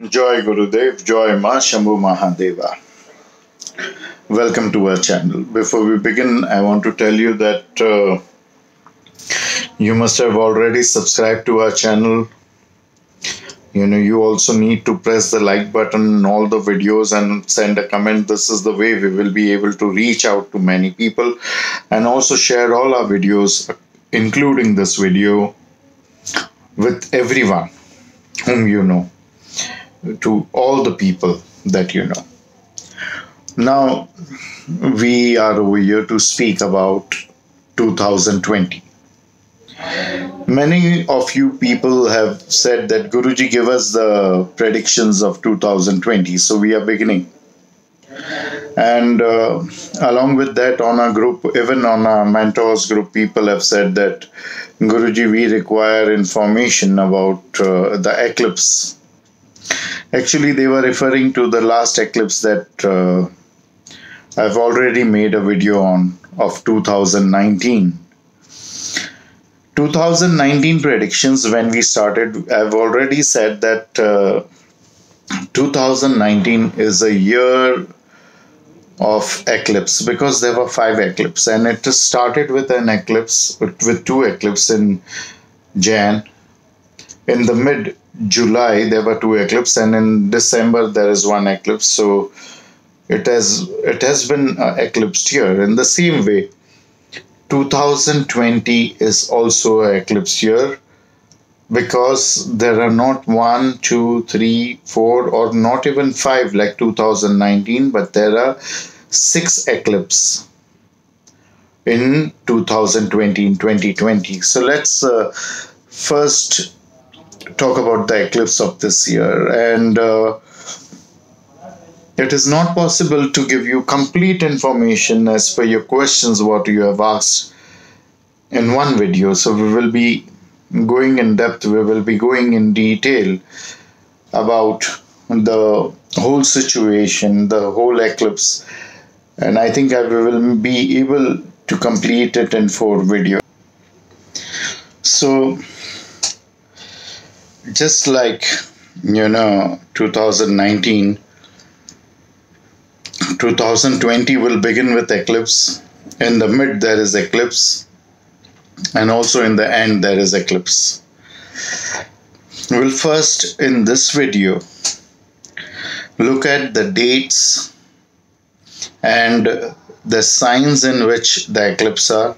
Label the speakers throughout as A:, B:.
A: Joy Gurudev, Joy Ma Shambhu Mahadeva. Welcome to our channel. Before we begin, I want to tell you that you must have already subscribed to our channel. You also need to press the like button on all the videos and send a comment. This is the way we will be able to reach out to many people, and also share all our videos, including this video, with everyone whom you know, to all the people that you know. Now, we are over here to speak about 2020. Many of you people have said that Guruji, give us the predictions of 2020. So we are beginning. And along with that, on our group, even on our mentors group, people have said that Guruji, we require information about the eclipse. Actually, they were referring to the last eclipse that I've already made a video on of 2019. 2019 predictions, when we started, I've already said that 2019 is a year of eclipse because there were 5 eclipses, and it started with an eclipse, with 2 eclipses in Jan. In the mid-July, there were 2 eclipses, and in December, there is 1 eclipse. So it has been eclipsed year. In the same way, 2020 is also an eclipse year because there are not 1, 2, 3, 4, or not even 5 like 2019, but there are 6 eclipses in 2020, in 2020. So let's first talk about the eclipse of this year. And it is not possible to give you complete information as per your questions, what you have asked, in one video. So we will be going in depth, we will be going in detail about the whole situation, the whole eclipse. And I think I will be able to complete it in 4 videos. So, just like, 2019, 2020 will begin with eclipse. In the mid there is eclipse, and also in the end there is eclipse. We'll first, in this video, look at the dates and the signs in which the eclipse are,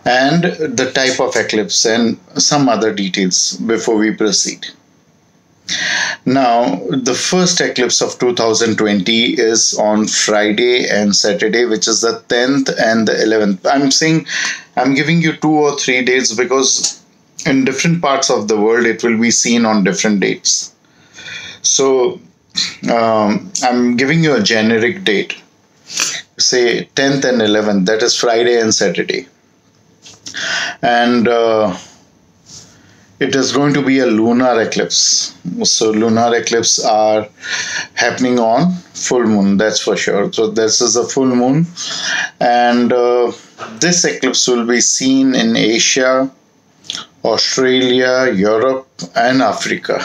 A: and the type of eclipse, and some other details before we proceed. Now, the first eclipse of 2020 is on Friday and Saturday, which is the 10th and the 11th. I'm giving you 2 or 3 dates because in different parts of the world it will be seen on different dates. So I'm giving you a generic date, say 10th and 11th, that is Friday and Saturday. And it is going to be a lunar eclipse. So lunar eclipse are happening on full moon, that's for sure. So this is a full moon, and this eclipse will be seen in Asia, Australia, Europe, and Africa.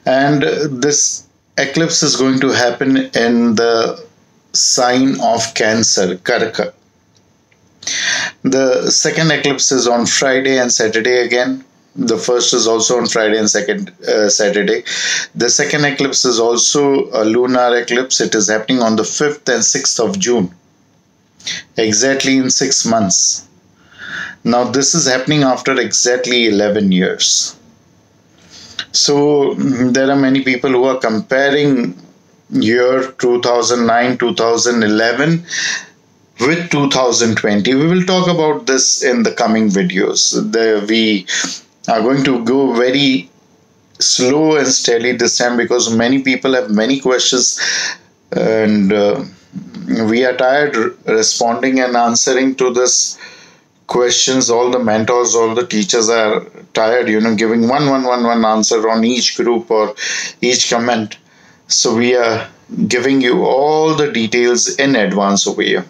A: And this eclipse is going to happen in the sign of Cancer, Karka. The second eclipse is on Friday and Saturday again. The first is also on Friday and second Saturday. The second eclipse is also a lunar eclipse. It is happening on the 5th and 6th of June, exactly in 6 months. Now this is happening after exactly 11 years. So there are many people who are comparing year 2009, 2011 with 2020. We will talk about this in the coming videos. We are going to go very slow and steady this time because many people have many questions, and we are tired responding and answering to this questions. All the mentors, all the teachers are tired, giving one answer on each group or each comment. So we are giving you all the details in advance over here.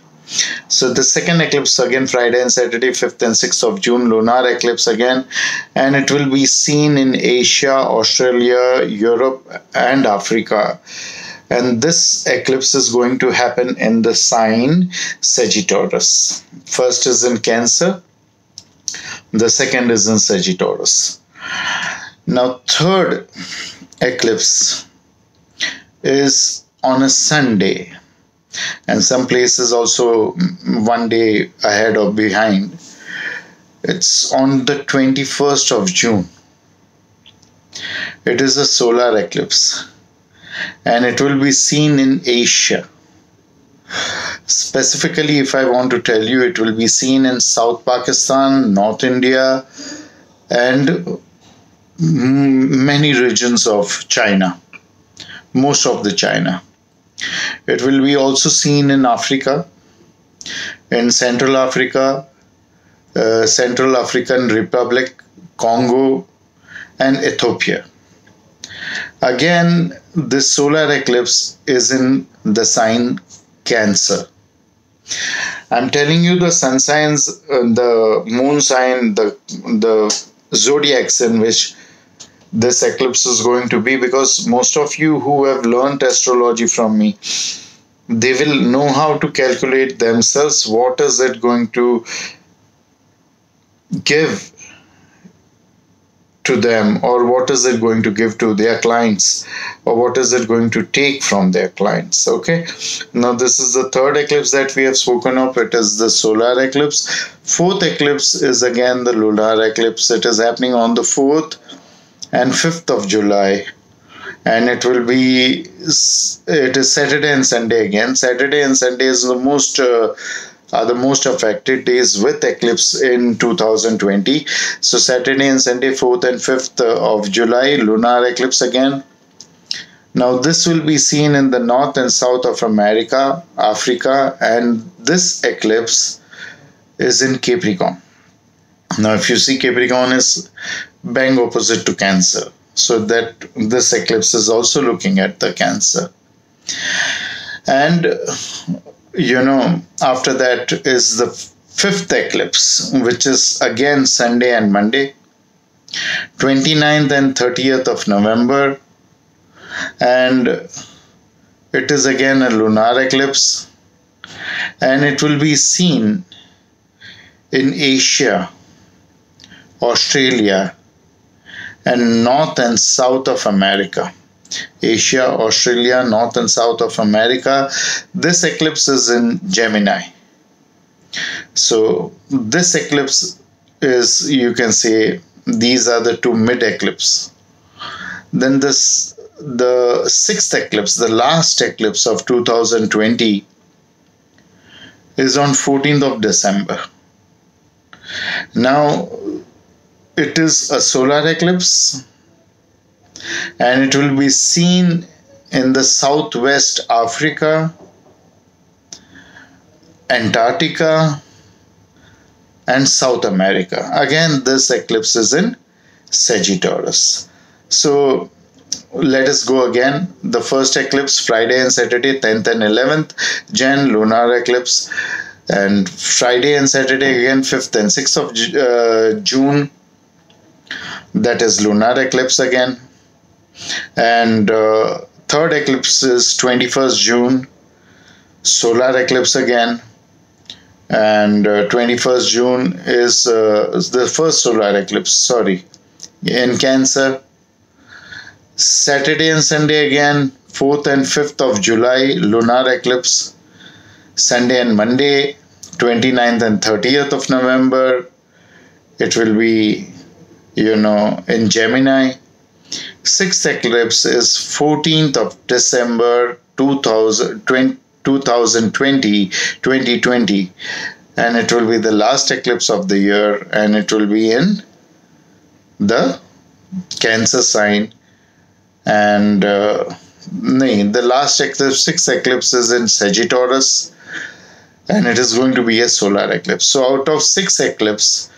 A: So the second eclipse again Friday and Saturday, 5th and 6th of June, lunar eclipse again, and it will be seen in Asia, Australia, Europe, and Africa. And this eclipse is going to happen in the sign Sagittarius. First is in Cancer, the second is in Sagittarius. Now, third eclipse is on a Sunday, and some places also one day ahead or behind. It's on the 21st of June. It is a solar eclipse, and it will be seen in Asia. Specifically, if I want to tell you, it will be seen in South Pakistan, North India, and many regions of China, most of the China. It will be also seen in Africa, in Central Africa, Central African Republic, Congo, and Ethiopia. Again, this solar eclipse is in the sign Cancer. I'm telling you the sun signs, the moon sign, the zodiacs in which this eclipse is going to be, because most of you who have learned astrology from me, they will know how to calculate themselves what is it going to give to them, or what is it going to give to their clients, or what is it going to take from their clients. Okay, now this is the third eclipse that we have spoken of. It is the solar eclipse. Fourth eclipse is again the lunar eclipse. It is happening on the 4th and 5th of July, and it is Saturday and Sunday again. Saturday and Sunday is are the most affected days with eclipse in 2020. So Saturday and Sunday, 4th and 5th of July, lunar eclipse again. Now this will be seen in the North and South of America, Africa, and this eclipse is in Capricorn. Now if you see, Capricorn is bang opposite to Cancer, so that this eclipse is also looking at the Cancer. And after that is the 5th eclipse, which is again Sunday and Monday, 29th and 30th of November, and it is again a lunar eclipse, and it will be seen in Asia, Australia, and North and South of America. Asia, Australia, North and South of America. This eclipse is in Gemini. So this eclipse is, you can say, these are the two mid eclipse. Then the 6th eclipse, the last eclipse of 2020, is on 14th of December. Now it is a solar eclipse, and it will be seen in the Southwest Africa, Antarctica, and South America. Again, this eclipse is in Sagittarius. So let us go again. The first eclipse, Friday and Saturday, 10th and 11th Jan, lunar eclipse, and Friday and Saturday again, 5th and 6th of June, that is lunar eclipse again. And third eclipse is 21st June, solar eclipse again, and 21st June is the first solar eclipse, in Cancer. Saturday and Sunday again, 4th and 5th of July, lunar eclipse. Sunday and Monday, 29th and 30th of November, it will be, in Gemini. 6th eclipse is 14th of December 2020, and it will be the last eclipse of the year, and it will be in the Cancer sign. And the last eclipse, 6th eclipse, is in Sagittarius, and it is going to be a solar eclipse. So out of 6 eclipses,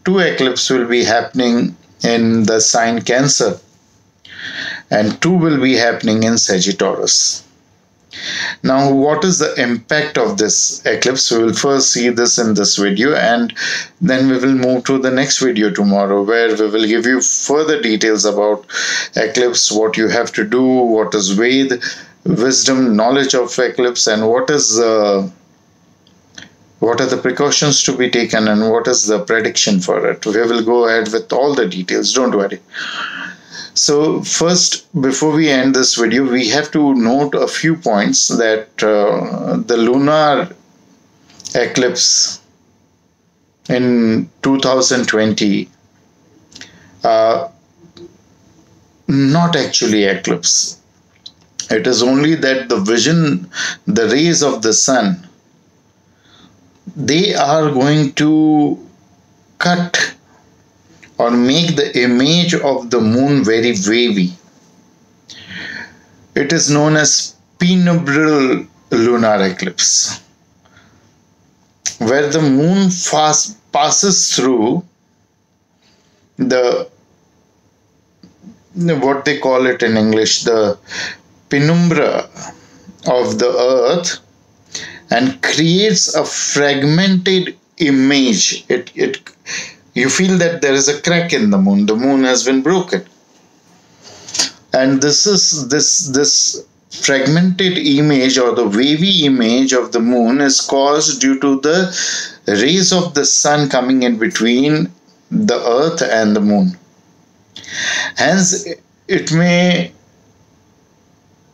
A: 2 eclipses will be happening in the sign Cancer, and 2 will be happening in Sagittarius. Now, what is the impact of this eclipse? We will first see this in this video, and then we will move to the next video tomorrow, where we will give you further details about eclipse, what you have to do, what is Ved, wisdom, knowledge of eclipse, and what are the precautions to be taken, and what is the prediction for it. We will go ahead with all the details, don't worry. So first, before we end this video, we have to note a few points that the lunar eclipse in 2020 not actually eclipse. It is only that the rays of the sun, they are going to cut or make the image of the moon very wavy. It is known as penumbral lunar eclipse, where the moon passes through what they call it in English, the penumbra of the earth, and creates a fragmented image. You feel that there is a crack in the moon. The moon has been broken. And this fragmented image, or the wavy image of the moon, is caused due to the rays of the sun coming in between the earth and the moon. Hence, it may,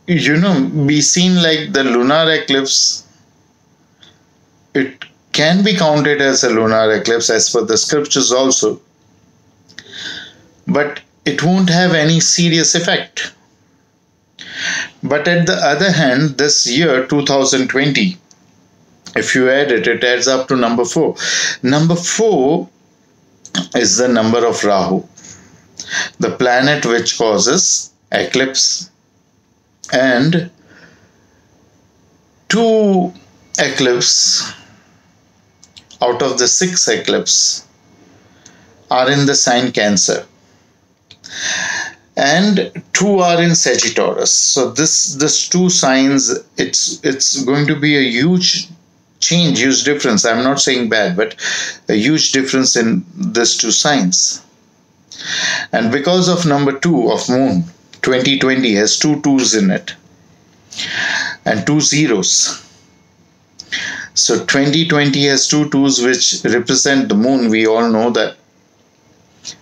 A: be seen like the lunar eclipse. It can be counted as a lunar eclipse as per the scriptures also, but it won't have any serious effect. But at the other hand, this year 2020, if you add it, it adds up to number 4. Number 4 is the number of Rahu, the planet which causes eclipse, and 2 eclipses out of the 6 eclipses are in the sign Cancer, and 2 are in Sagittarius. So this 2 signs, it's going to be a huge change, huge difference. I'm not saying bad, but a huge difference in these 2 signs. And because of number 2 of moon, 2020 has 2 2s in it and 2 zeros. So 2020 has 2 2s which represent the moon, we all know that.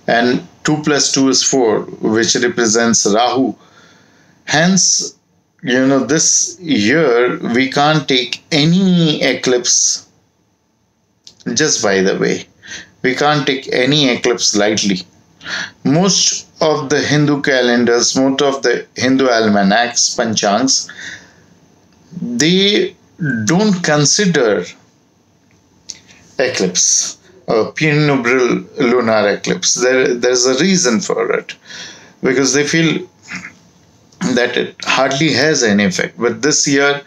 A: And 2 plus 2 is 4, which represents Rahu. Hence, this year we can't take any eclipse, just by the way. We can't take any eclipse lightly. Most of the Hindu calendars, most of the Hindu almanacs, panchangs, they don't consider eclipse, a penumbral lunar eclipse. There's a reason for it, because they feel that it hardly has any effect. But this year,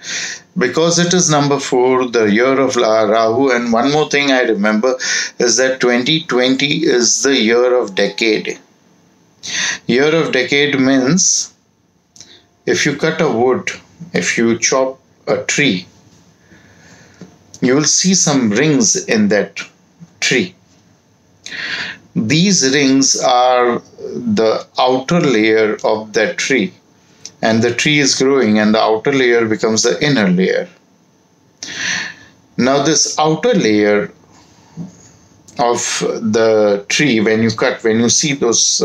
A: because it is number 4, the year of Rahu, and one more thing I remember is that 2020 is the year of decade. Year of decade means if you cut a wood, if you chop a tree, you will see some rings in that tree. These rings are the outer layer of that tree, and the tree is growing and the outer layer becomes the inner layer. Now this outer layer of the tree, when you see those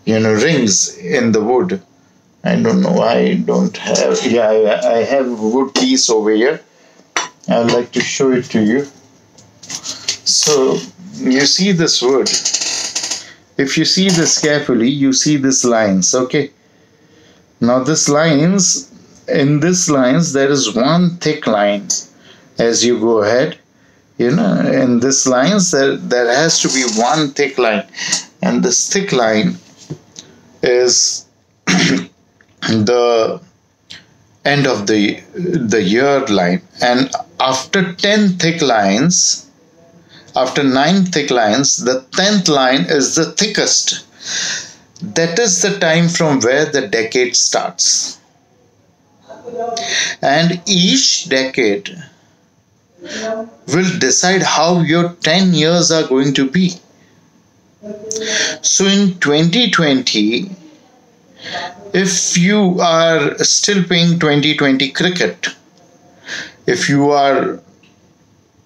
A: rings in the wood, I don't know why I don't have, I have a wood piece over here. I'd like to show it to you. So you see this wood. If you see this carefully, you see these lines, okay? Now this lines, in these lines there is one thick line. As you go ahead, in these lines there has to be one thick line, and this thick line is the end of the year line. And after 10 thick lines, after 9 thick lines, the 10th line is the thickest. That is the time from where the decade starts. And each decade will decide how your 10 years are going to be. So in 2020, if you are still playing 2020 cricket, if you are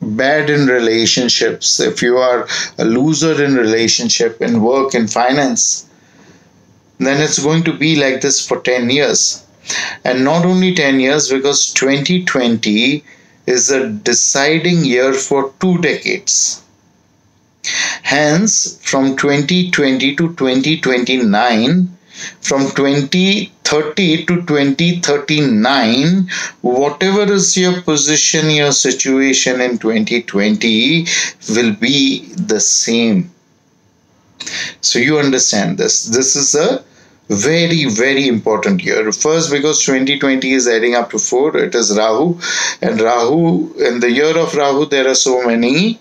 A: bad in relationships, if you are a loser in relationship, in work, in finance, then it's going to be like this for 10 years. And not only 10 years, because 2020 is a deciding year for 2 decades. Hence, from 2020 to 2029, from 2030 to 2039, whatever is your position, your situation in 2020 will be the same. So you understand this. This is a very, very important year. First, because 2020 is adding up to 4, it is Rahu. And Rahu, in the year of Rahu, there are so many,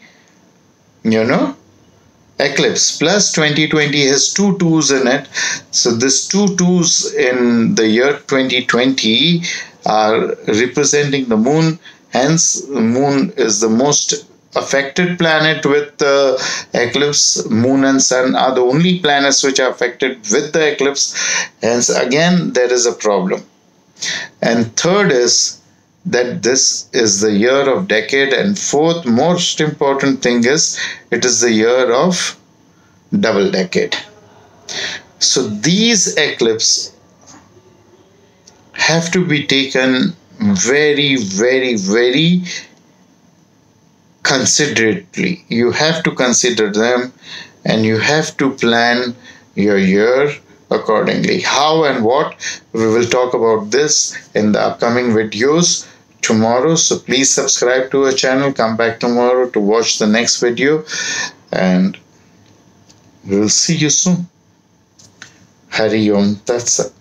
A: eclipse. Plus 2020 has 2 twos in it. So this 2 twos in the year 2020 are representing the moon. Hence, the moon is the most affected planet with the eclipse. Moon and sun are the only planets which are affected with the eclipse. Hence, again, there is a problem. And third is that this is the year of decade. And fourth, most important thing is, it is the year of double decade. So these eclipses have to be taken very, very, very considerately. You have to consider them, and you have to plan your year accordingly. How and what, we will talk about this in the upcoming videos tomorrow. So please subscribe to our channel. Come back tomorrow to watch the next video, and we will see you soon. Hari Aum Tatsat.